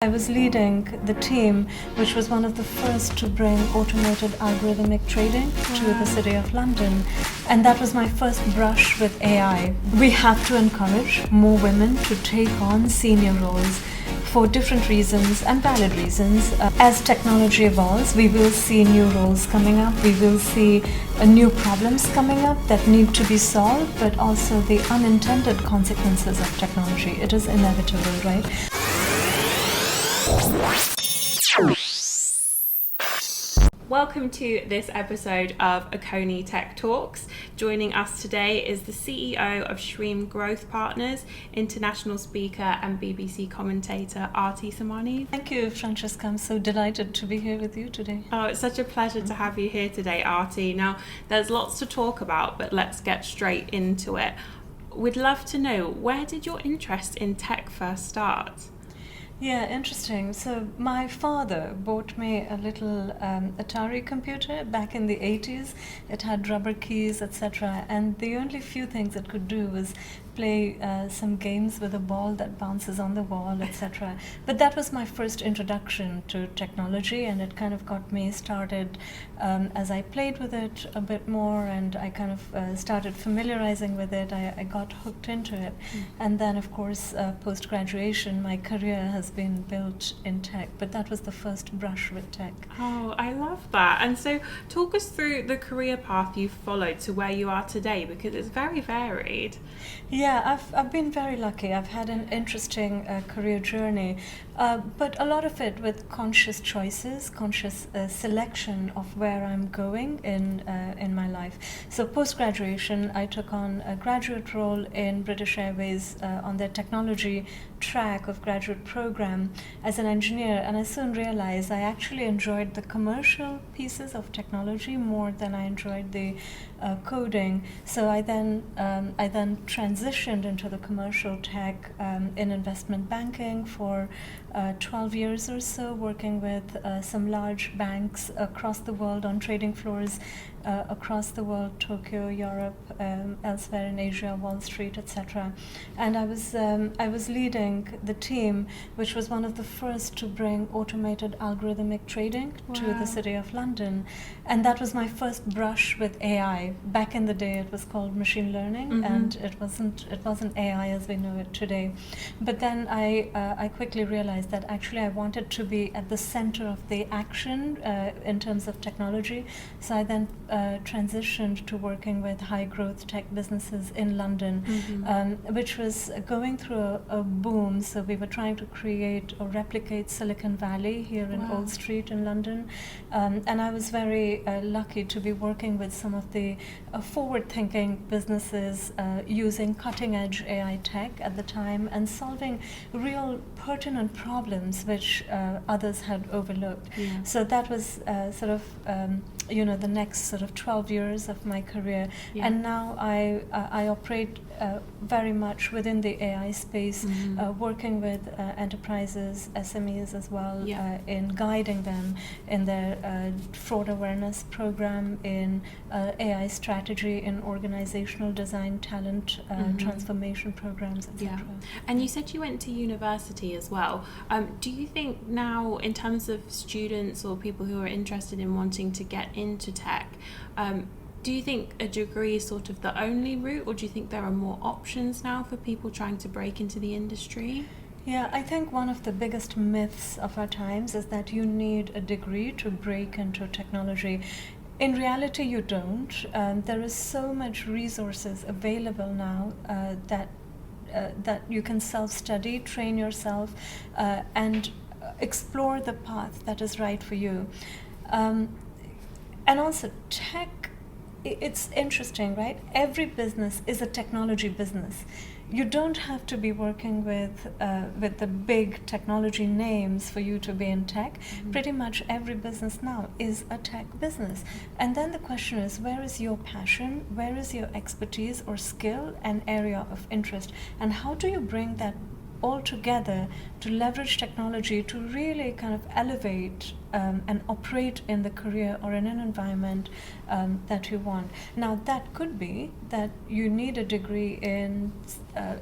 I was leading the team, which was one of the first to bring automated algorithmic trading to the City of London. And that was my first brush with AI. We have to encourage more women to take on senior roles for different reasons and valid reasons. As technology evolves, we will see new roles coming up. We will see new problems coming up that need to be solved, but also the unintended consequences of technology. It is inevitable, right? Welcome to this episode of Akoni Tech Talks. Joining us today is the CEO of Shreem Growth Partners, international speaker and BBC commentator Aarti Samani. Thank you, Francesca. I'm so delighted to be here with you today. Oh, it's such a pleasure to have you here today, Aarti. Now, there's lots to talk about, but let's get straight into it. We'd love to know, where did your interest in tech first start? Yeah, interesting. So my father bought me a little Atari computer back in the 80s. It had rubber keys, etc. And the only few things it could do was play some games with a ball that bounces on the wall, etc. But that was my first introduction to technology, and it kind of got me started as I played with it a bit more, and I kind of started familiarizing with it. I got hooked into it. And then, of course, post-graduation, my career has been built in tech, but that was the first brush with tech. Oh, I love that. And so talk us through the career path you've followed to where you are today, because it's very varied. Yeah, I've been very lucky. I've had an interesting career journey, but a lot of it with conscious choices, conscious selection of where I'm going in my life. So post-graduation, I took on a graduate role in British Airways on their technology track of graduate program as an engineer, and I soon realized I actually enjoyed the commercial pieces of technology more than I enjoyed the coding. So I then transitioned into the commercial tech in investment banking for 12 years or so, working with some large banks across the world on trading floors across the world, Tokyo, Europe, elsewhere in Asia, Wall Street, etc. And I was leading the team, which was one of the first to bring automated algorithmic trading to the City of London. And that was my first brush with AI. Back in the day, it was called machine learning, and it wasn't AI as we know it today. But then I quickly realized that actually I wanted to be at the center of the action in terms of technology. So I then transitioned to working with high growth tech businesses in London, which was going through a boom. So we were trying to create or replicate Silicon Valley here in Old Street in London. And I was very lucky to be working with some of the forward-thinking businesses using cutting-edge AI tech at the time and solving real pertinent problems which others had overlooked. So that was sort of the next sort of 12 years of my career. And now I operate very much within the AI space, working with enterprises, SMEs as well, in guiding them in their fraud awareness program, in AI strategy, in organizational design, talent transformation programs, etc. And you said you went to university as well. Do you think now, in terms of students or people who are interested in wanting to get into tech, do you think a degree is sort of the only route, or do you think there are more options now for people trying to break into the industry? Yeah, I think one of the biggest myths of our times is that you need a degree to break into technology. In reality, you don't. There is so much resources available now that you can self-study, train yourself, and explore the path that is right for you. And also, tech, it's interesting, right? Every business is a technology business. You don't have to be working with the big technology names for you to be in tech. Pretty much every business now is a tech business. And then the question is, where is your passion? Where is your expertise or skill and area of interest? And how do you bring that all together to leverage technology to really kind of elevate and operate in the career or in an environment that you want. Now, that could be that you need a degree in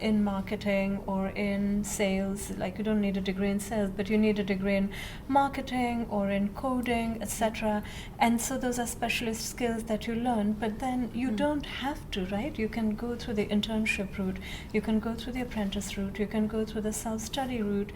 in marketing or in sales. Like, you don't need a degree in sales, but you need a degree in marketing or in coding, etc. And so those are specialist skills that you learn, but then you don't have to, right? You can go through the internship route, you can go through the apprentice route, you can go through the self-study route,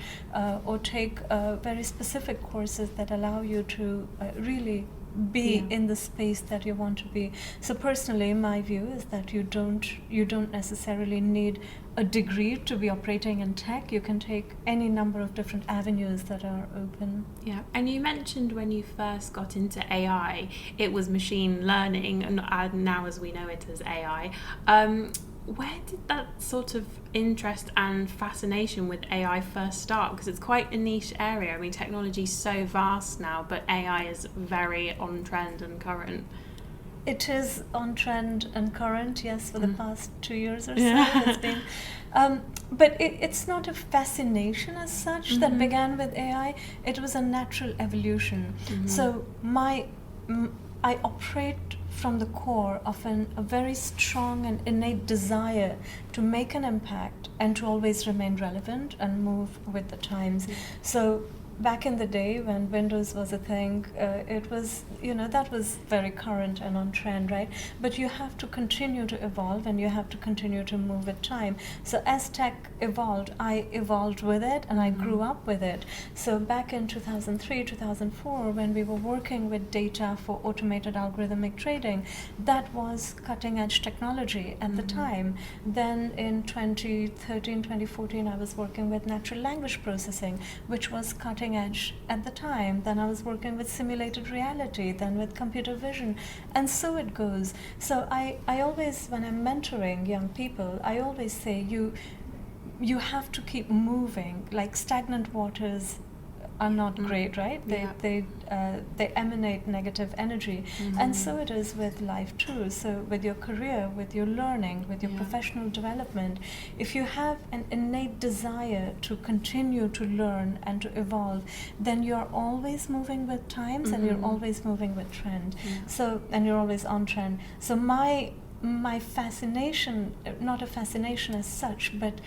or take very specific courses that allow you to really be in the space that you want to be. So personally, my view is that you don't necessarily need a degree to be operating in tech. You can take any number of different avenues that are open. Yeah, and you mentioned when you first got into AI, it was machine learning, and now as we know it as AI. Where did that sort of interest and fascination with AI first start? Because it's quite a niche area. I mean, technology is so vast now, but AI is very on trend and current. It is on trend and current, yes, for the past 2 years or so. It's been, but it's not a fascination as such that began with AI. It was a natural evolution. So I operate from the core of a very strong and innate desire to make an impact and to always remain relevant and move with the times. So back in the day when Windows was a thing, it was, that was very current and on trend, right? But you have to continue to evolve and you have to continue to move with time. So as tech evolved, I evolved with it and I grew up with it. So back in 2003, 2004, when we were working with data for automated algorithmic trading, that was cutting edge technology at the time. Then in 2013, 2014, I was working with natural language processing, which was cutting edge at the time. Then I was working with simulated reality, then with computer vision, and so it goes. So I always, when I'm mentoring young people, I always say you have to keep moving. Like, stagnant waters are not great, right? They emanate negative energy, and so it is with life too. So with your career, with your learning, with your professional development, if you have an innate desire to continue to learn and to evolve, then you're always moving with times and you're always moving with trend. So, and you're always on trend. So my fascination, not a fascination as such, but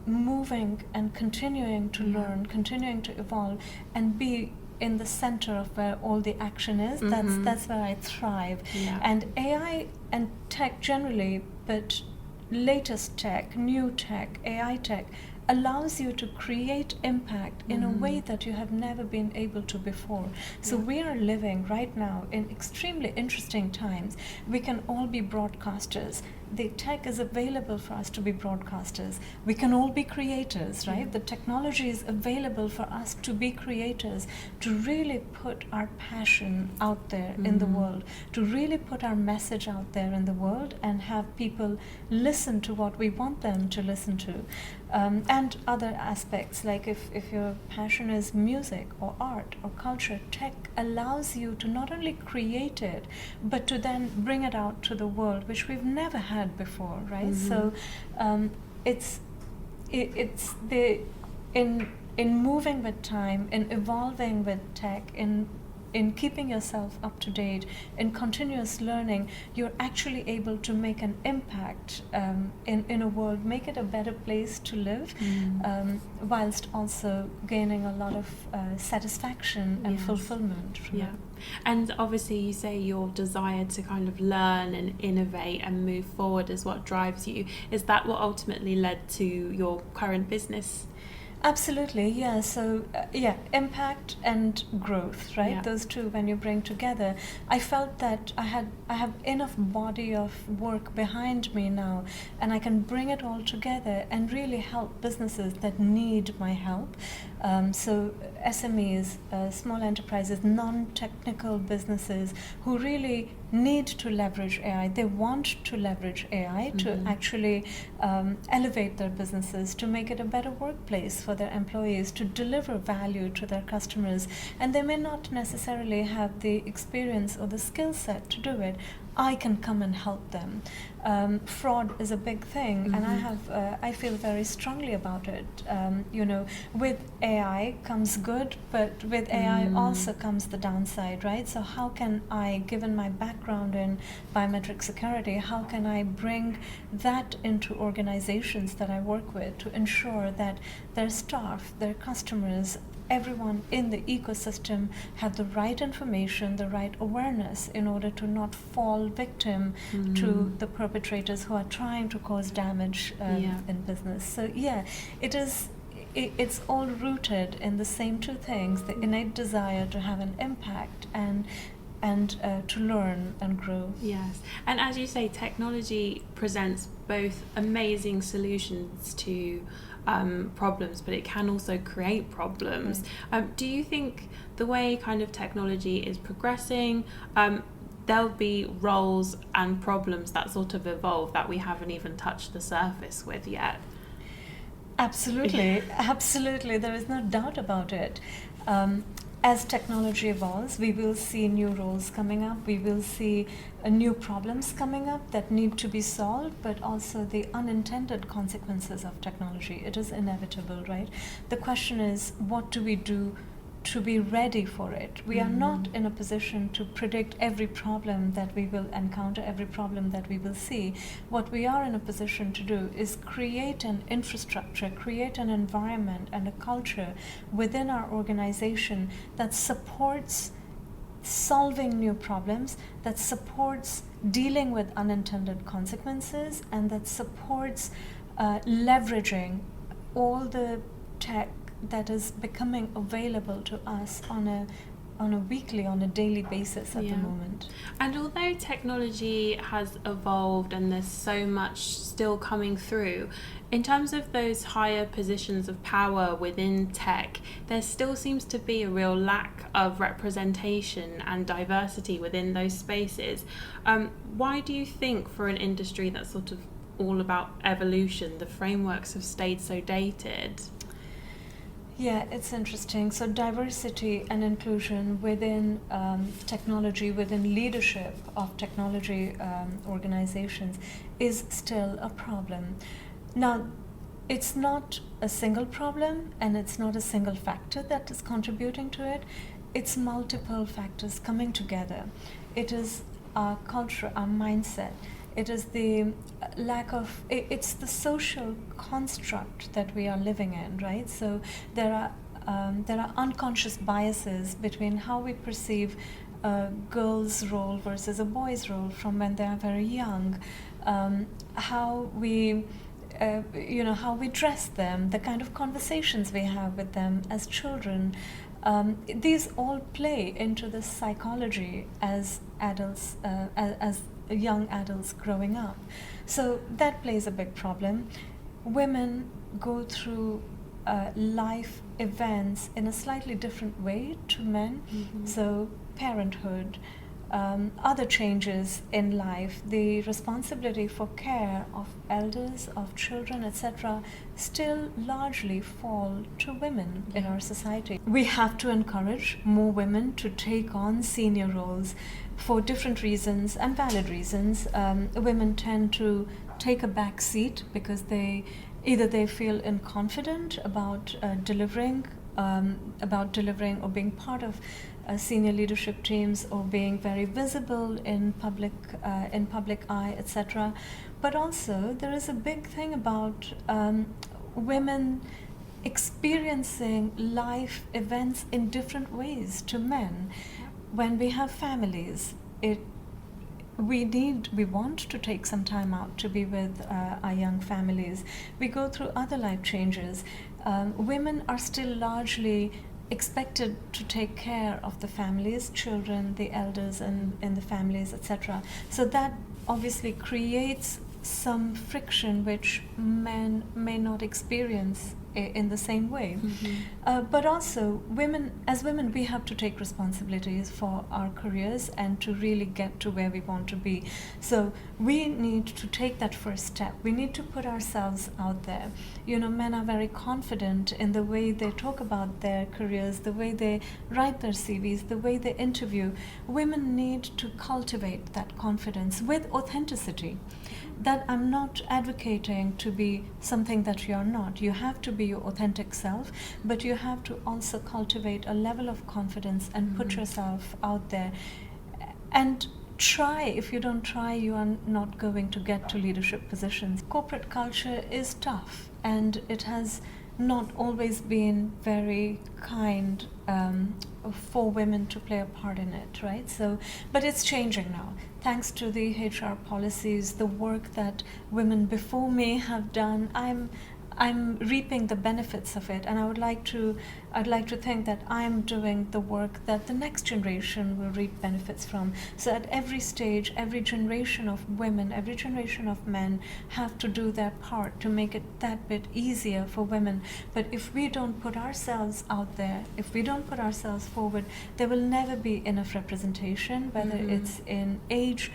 moving and continuing to learn, continuing to evolve, and be in the center of where all the action is. That's where I thrive. And AI and tech generally, but latest tech, new tech, AI tech, allows you to create impact in a way that you have never been able to before. So we are living right now in extremely interesting times. We can all be broadcasters. The tech is available for us to be broadcasters. We can all be creators, right? The technology is available for us to be creators, to really put our passion out there in the world, to really put our message out there in the world and have people listen to what we want them to listen to. And other aspects, like if your passion is music or art or culture, tech allows you to not only create it, but to then bring it out to the world, which we've never had before, right? So it's in moving with time, in evolving with tech, in keeping yourself up to date, in continuous learning, you're actually able to make an impact in a world, make it a better place to live, whilst also gaining a lot of satisfaction and fulfillment from it. And obviously you say your desire to kind of learn and innovate and move forward is what drives you. Is that what ultimately led to your current business? Absolutely, yeah. So, impact and growth, right? Those two, when you bring together, I felt that I have enough body of work behind me now, and I can bring it all together and really help businesses that need my help. So SMEs, small enterprises, non-technical businesses who really need to leverage AI. They want to leverage AI to actually elevate their businesses, to make it a better workplace for their employees, to deliver value to their customers. And they may not necessarily have the experience or the skill set to do it, I can come and help them. Fraud is a big thing, and I feel very strongly about it. With AI comes good, but with AI also comes the downside, right? So how can I, given my background in biometric security, how can I bring that into organizations that I work with to ensure that their staff, their customers, everyone in the ecosystem have the right information, the right awareness in order to not fall victim to the perpetrators who are trying to cause damage in business. So it's all rooted in the same two things: the innate desire to have an impact and to learn and grow. Yes, and as you say, technology presents both amazing solutions to problems, but it can also create problems. Right. Do you think the way kind of technology is progressing, there'll be roles and problems that sort of evolve that we haven't even touched the surface with yet? Absolutely, absolutely. There is no doubt about it. As technology evolves, we will see new roles coming up. We will see new problems coming up that need to be solved, but also the unintended consequences of technology. It is inevitable, right? The question is, what do we do to be ready for it? We are not in a position to predict every problem that we will encounter, every problem that we will see. What we are in a position to do is create an infrastructure, create an environment and a culture within our organization that supports solving new problems, that supports dealing with unintended consequences, and that supports leveraging all the tech that is becoming available to us on a weekly, on a daily basis at the moment. And although technology has evolved and there's so much still coming through, in terms of those higher positions of power within tech, there still seems to be a real lack of representation and diversity within those spaces. Why do you think, for an industry that's sort of all about evolution, the frameworks have stayed so dated? Yeah, it's interesting. So diversity and inclusion within technology, within leadership of technology organizations is still a problem. Now, it's not a single problem and it's not a single factor that is contributing to it. It's multiple factors coming together. It is our culture, our mindset. It is the it's the social construct that we are living in, right? So there are unconscious biases between how we perceive a girl's role versus a boy's role from when they are very young, how we dress them, the kind of conversations we have with them as children. These all play into the psychology as adults, as young adults growing up. So that plays a big problem. Women go through life events in a slightly different way to men. So parenthood, other changes in life, the responsibility for care of elders, of children, etc., still largely fall to women in our society. We have to encourage more women to take on senior roles for different reasons and valid reasons. Women tend to take a back seat because they feel inconfident about delivering or being part of senior leadership teams or being very visible in public eye, etc. But also there is a big thing about women experiencing life events in different ways to men. When we have families, we want to take some time out to be with our young families. We go through other life changes. Women are still largely expected to take care of the families, children, the elders in the families, etc. So that obviously creates some friction which men may not experience in the same way. But also, as women, we have to take responsibilities for our careers and to really get to where we want to be. So we need to take that first step. We need to put ourselves out there. Men are very confident in the way they talk about their careers, the way they write their CVs, the way they interview. Women need to cultivate that confidence with authenticity. That I'm not advocating to be something that you're not. You have to be your authentic self, but you have to also cultivate a level of confidence and put yourself out there. And try. If you don't try, you are not going to get to leadership positions. Corporate culture is tough, and it has not always been very kind for women to play a part in it, right? So, but it's changing now. Thanks to the HR policies, the work that women before me have done, I'm reaping the benefits of it, and I'd like to think that I'm doing the work that the next generation will reap benefits from. So at every stage, every generation of women, every generation of men have to do their part to make it that bit easier for women. But if we don't put ourselves out there, if we don't put ourselves forward, there will never be enough representation, whether it's in age,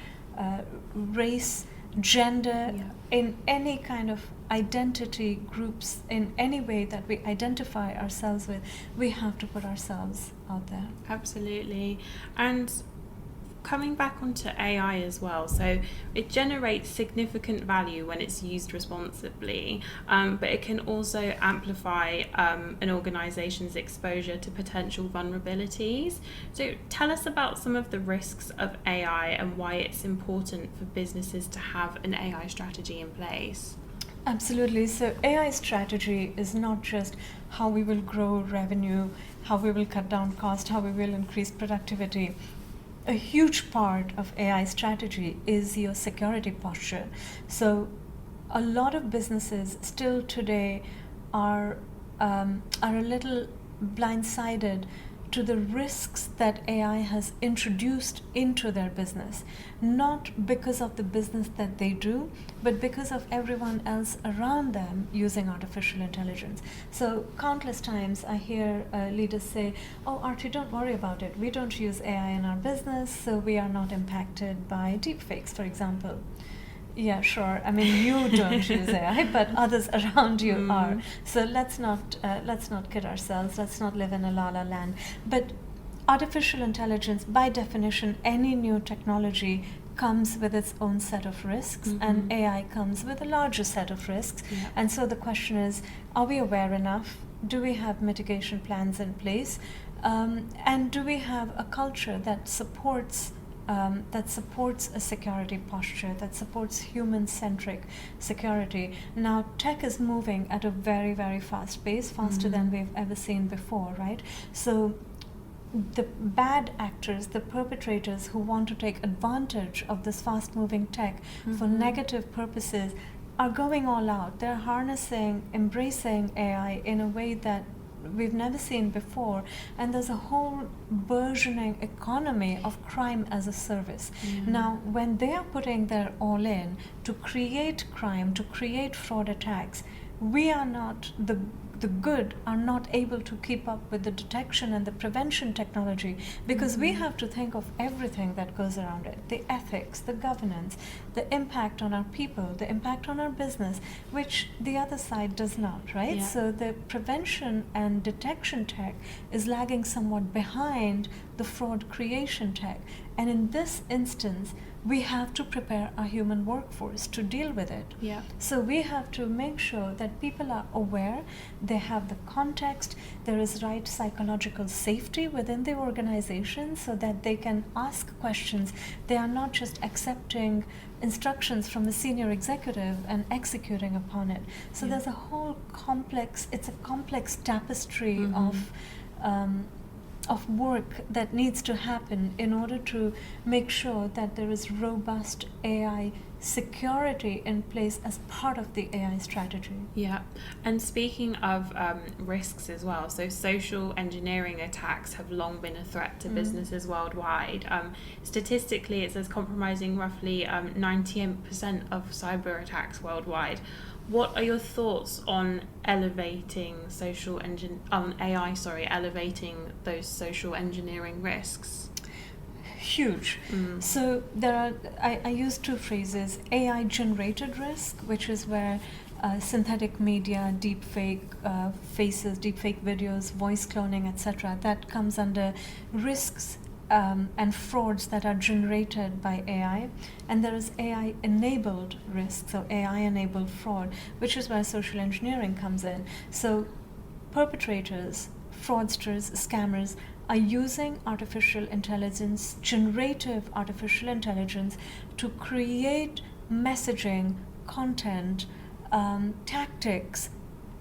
race, gender, in any kind of identity groups, in any way that we identify ourselves with, we have to put ourselves out there. Absolutely. And coming back onto AI as well, so it generates significant value when it's used responsibly, but it can also amplify an organization's exposure to potential vulnerabilities. So tell us about some of the risks of AI and why it's important for businesses to have an AI strategy in place. Absolutely. So AI strategy is not just how we will grow revenue, how we will cut down cost, how we will increase productivity. A huge part of AI strategy is your security posture. So a lot of businesses still today are a little blindsided to the risks that AI has introduced into their business, not because of the business that they do, but because of everyone else around them using artificial intelligence. So countless times I hear leaders say, "Oh, Aarti, don't worry about it. We don't use AI in our business, so we are not impacted by deepfakes," for example. Yeah, sure. I mean, you don't use AI, but others around you are. So let's not kid ourselves. Let's not live in a la la land. But artificial intelligence, by definition, any new technology comes with its own set of risks, and AI comes with a larger set of risks. Yeah. And so the question is, are we aware enough? Do we have mitigation plans in place? And do we have a culture that supports a security posture, that supports human-centric security? Now, tech is moving at a very, very fast pace, faster than we've ever seen before, right? So the bad actors, the perpetrators who want to take advantage of this fast-moving tech for negative purposes are going all out. They're harnessing, embracing AI in a way that we've never seen before, and there's a whole burgeoning economy of crime as a service. Now, when they are putting their all in to create crime, to create fraud attacks, we are not, the good are not able to keep up with the detection and the prevention technology, because we have to think of everything that goes around it, the ethics, the governance, the impact on our people, the impact on our business, which the other side does not, right? Yeah. So the prevention and detection tech is lagging somewhat behind the fraud creation tech. And in this instance, we have to prepare our human workforce to deal with it. Yeah. So we have to make sure that people are aware, they have the context, there is right psychological safety within the organization so that they can ask questions. They are not just accepting instructions from a senior executive and executing upon it. So there's a whole complex, it's a complex tapestry of work that needs to happen in order to make sure that there is robust AI security in place as part of the AI strategy. Yeah, and speaking of risks as well, so social engineering attacks have long been a threat to businesses worldwide. Statistically, it says compromising roughly 98% of cyber attacks worldwide. what are your thoughts on elevating elevating those social engineering risks? Huge. So there are, I use two phrases: AI generated risk, which is where synthetic media, deepfake faces, deepfake videos, voice cloning, etc. that comes under risks and frauds that are generated by AI. And there is AI enabled risk, so AI enabled fraud, which is where social engineering comes in. So perpetrators, fraudsters, scammers are using artificial intelligence, generative artificial intelligence, to create messaging, content, tactics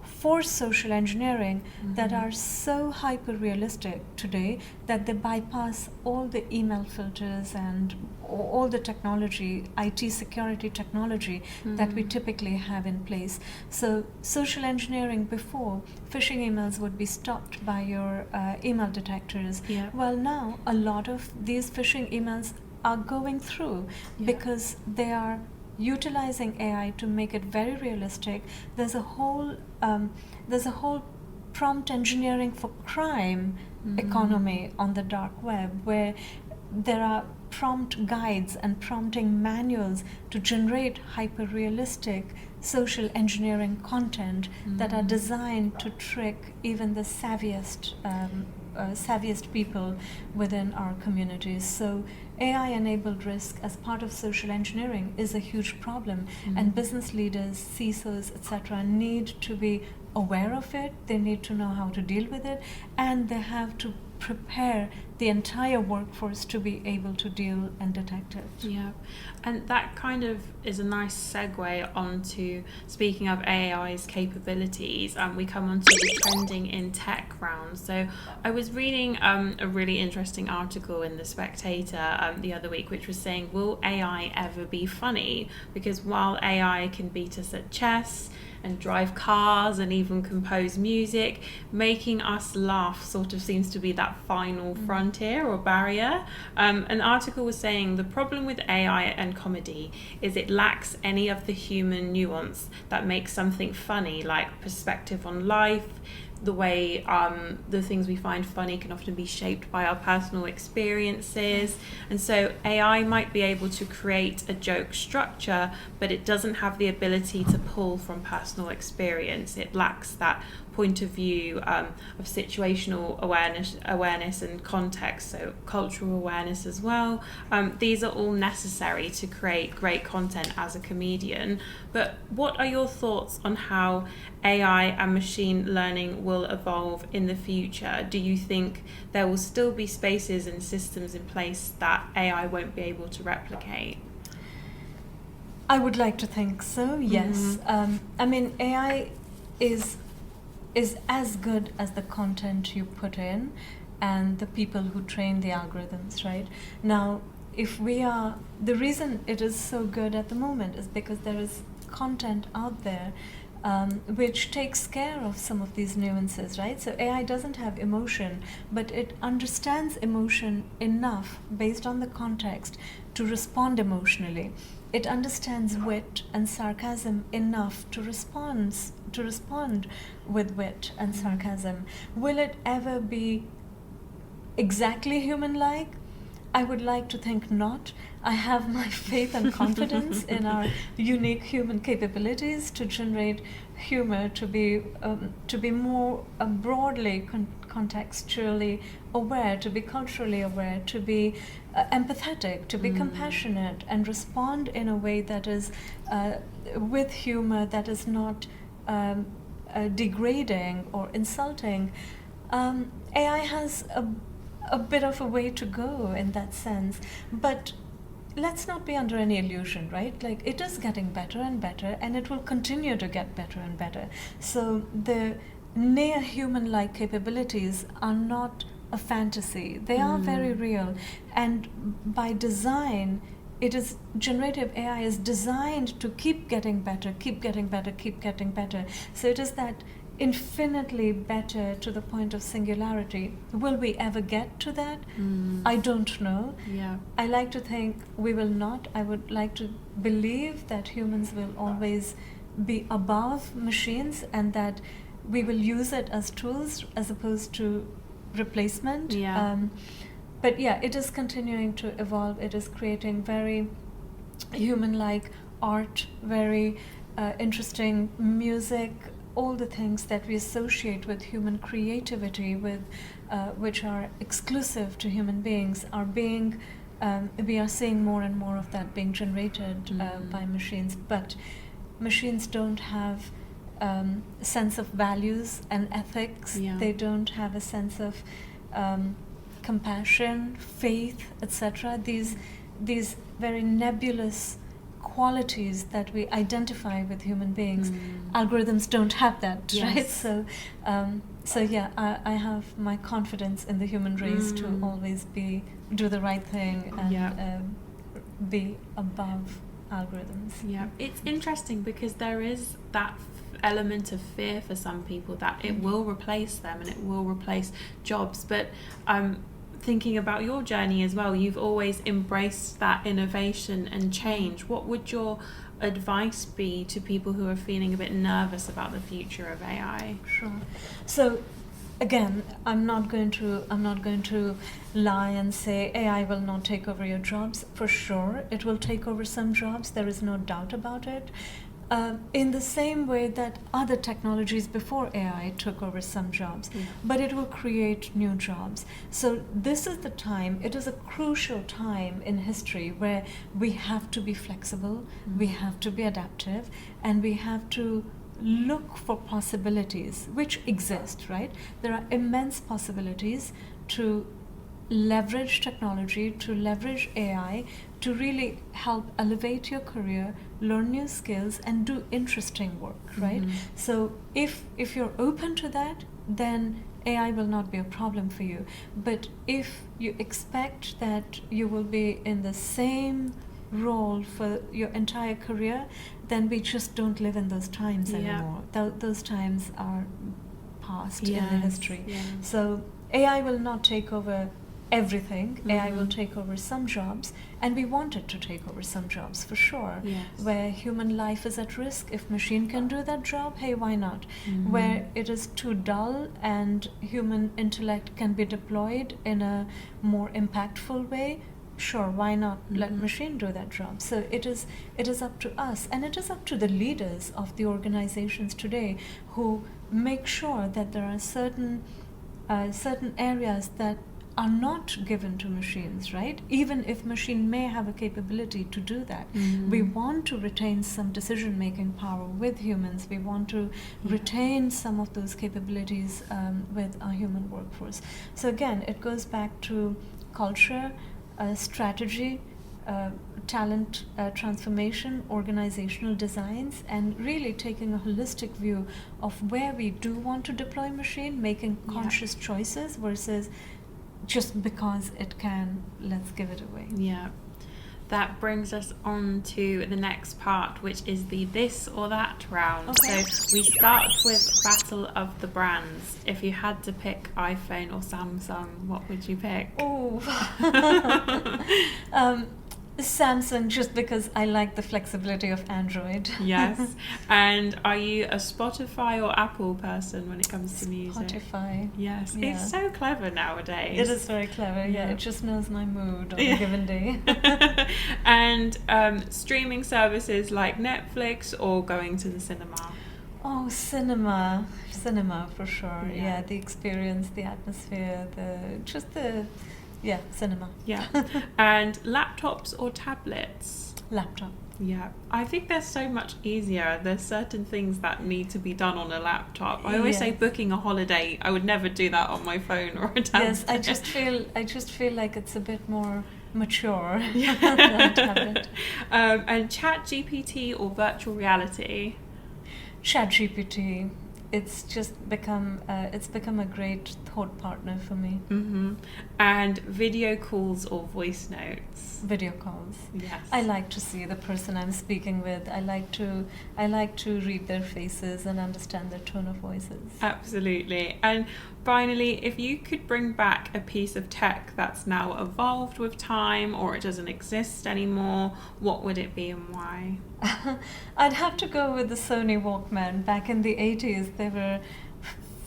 for social engineering that are so hyper realistic today that they bypass all the email filters and all the technology, IT security technology that we typically have in place. So social engineering before, phishing emails would be stopped by your email detectors. Yeah. Well, now a lot of these phishing emails are going through because they are utilizing AI to make it very realistic. There's a whole prompt engineering for crime economy on the dark web, where there are prompt guides and prompting manuals to generate hyper-realistic social engineering content that are designed to trick even the savviest people within our communities. So AI-enabled risk as part of social engineering is a huge problem, and business leaders, CISOs, etc., need to be aware of it. They need to know how to deal with it, and they have to prepare the entire workforce to be able to deal and detect it. Yeah, and that kind of is a nice segue onto, speaking of AI's capabilities, we come onto the trending in tech round. So I was reading a really interesting article in The Spectator the other week, which was saying, will AI ever be funny? Because while AI can beat us at chess and drive cars and even compose music, making us laugh sort of seems to be that final frontier or barrier. An article was saying the problem with AI and comedy is it lacks any of the human nuance that makes something funny, like perspective on life. The way the things we find funny can often be shaped by our personal experiences. And so AI might be able to create a joke structure, but it doesn't have the ability to pull from personal experience. It lacks that point of view of situational awareness and context, so cultural awareness as well. These are all necessary to create great content as a comedian. But what are your thoughts on how AI and machine learning will evolve in the future? Do you think there will still be spaces and systems in place that AI won't be able to replicate? I would like to think so, yes. I mean, AI is as good as the content you put in and the people who train the algorithms, right? Now, the reason it is so good at the moment is because there is content out there which takes care of some of these nuances, right? So AI doesn't have emotion, but it understands emotion enough based on the context to respond emotionally. It understands wit and sarcasm enough to respond with wit and sarcasm. Will it ever be exactly human-like? I would like to think not. I have my faith and confidence in our unique human capabilities to generate humor, to be more broadly contextually aware, to be culturally aware, to be empathetic, to be compassionate, and respond in a way that is with humor, that is not degrading or insulting. AI has a bit of a way to go in that sense, but let's not be under any illusion, right? Like, it is getting better and better, and it will continue to get better and better. So the near human-like capabilities are not a fantasy. They are very real, and by design, generative AI is designed to keep getting better, keep getting better, keep getting better. So it is that infinitely better to the point of singularity. Will we ever get to that? I don't know. Yeah. I like to think we will not. I would like to believe that humans will always be above machines, and that we will use it as tools as opposed to replacement. But yeah, it is continuing to evolve. It is creating very human-like art, very interesting music, all the things that we associate with human creativity, with which are exclusive to human beings, are being we are seeing more and more of that being generated by machines. But machines don't have a sense of values and ethics. They don't have a sense of compassion, faith, etc. These very nebulous qualities that we identify with human beings. Algorithms don't have that, right? So yeah, I have my confidence in the human race to always do the right thing and be above algorithms. Yeah, it's interesting because there is that element of fear for some people that it will replace them and it will replace jobs. But thinking about your journey as well, you've always embraced that innovation and change. What would your advice be to people who are feeling a bit nervous about the future of AI? Sure. So again, I'm not going to lie and say AI will not take over your jobs. For sure, it will take over some jobs. There is no doubt about it. In the same way that other technologies before AI took over some jobs, but it will create new jobs. So this is the time, it is a crucial time in history where we have to be flexible, we have to be adaptive, and we have to look for possibilities which exist, right? There are immense possibilities to leverage technology, to leverage AI, to really help elevate your career, learn new skills, and do interesting work, right? So if you're open to that, then AI will not be a problem for you. But if you expect that you will be in the same role for your entire career, then we just don't live in those times anymore. Those times are past in the history. So AI will not take over everything. AI will take over some jobs, and we want it to take over some jobs for sure. Where human life is at risk, if machine can do that job, hey, why not? Where it is too dull and human intellect can be deployed in a more impactful way, sure, why not let machine do that job? So it is up to us, and it is up to the leaders of the organizations today who make sure that there are certain areas that are not given to machines, right? Even if machine may have a capability to do that. We want to retain some decision-making power with humans. We want to retain some of those capabilities with our human workforce. So again, it goes back to culture, strategy, talent transformation, organizational designs, and really taking a holistic view of where we do want to deploy machine, making conscious choices versus just because it can, let's give it away. Yeah. That brings us on to the next part, which is the this or that round. Okay. So we start with Battle of the Brands. If you had to pick iPhone or Samsung, what would you pick? Oh, Samsung, just because I like the flexibility of Android. Yes. And are you a Spotify or Apple person when it comes to music? Spotify. Yes. Yeah. It's so clever nowadays. It is very clever, yeah. It just knows my mood on a given day. And streaming services like Netflix or going to the cinema? Oh, cinema for sure. Yeah, the experience, the atmosphere, cinema. Yeah. And laptops or tablets? Laptop. Yeah. I think they're so much easier. There's certain things that need to be done on a laptop. I always say booking a holiday, I would never do that on my phone or a tablet. Yes, I just feel like it's a bit more mature on a tablet. And ChatGPT or virtual reality? ChatGPT. It's just become a great thought partner for me. And video calls or voice notes? Video calls. Yes. I like to see the person I'm speaking with. I like to read their faces and understand their tone of voices. Absolutely. And finally, if you could bring back a piece of tech that's now evolved with time or it doesn't exist anymore, what would it be and why? I'd have to go with the Sony Walkman. Back in the 80s, they were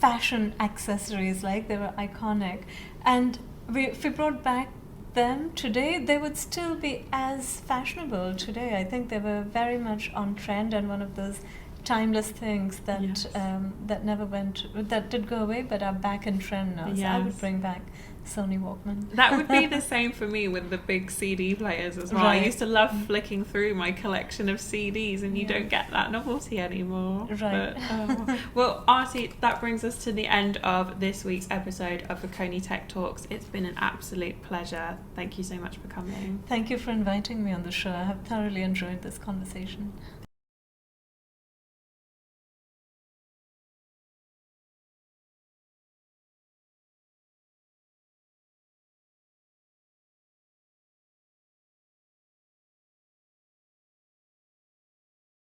fashion accessories, like they were iconic. And if we brought back them today, they would still be as fashionable today. I think they were very much on trend and one of those timeless things that Yes. that did go away but are back in trend now. So I would Yes. bring back Sony Walkman. That would be the same for me with the big CD players as well. Right. I used to love flicking through my collection of CDs, and you Yeah. don't get that novelty anymore. Right. But, well, Aarti, that brings us to the end of this week's episode of Akoni Tech Talks. It's been an absolute pleasure. Thank you so much for coming. Thank you for inviting me on the show. I have thoroughly enjoyed this conversation.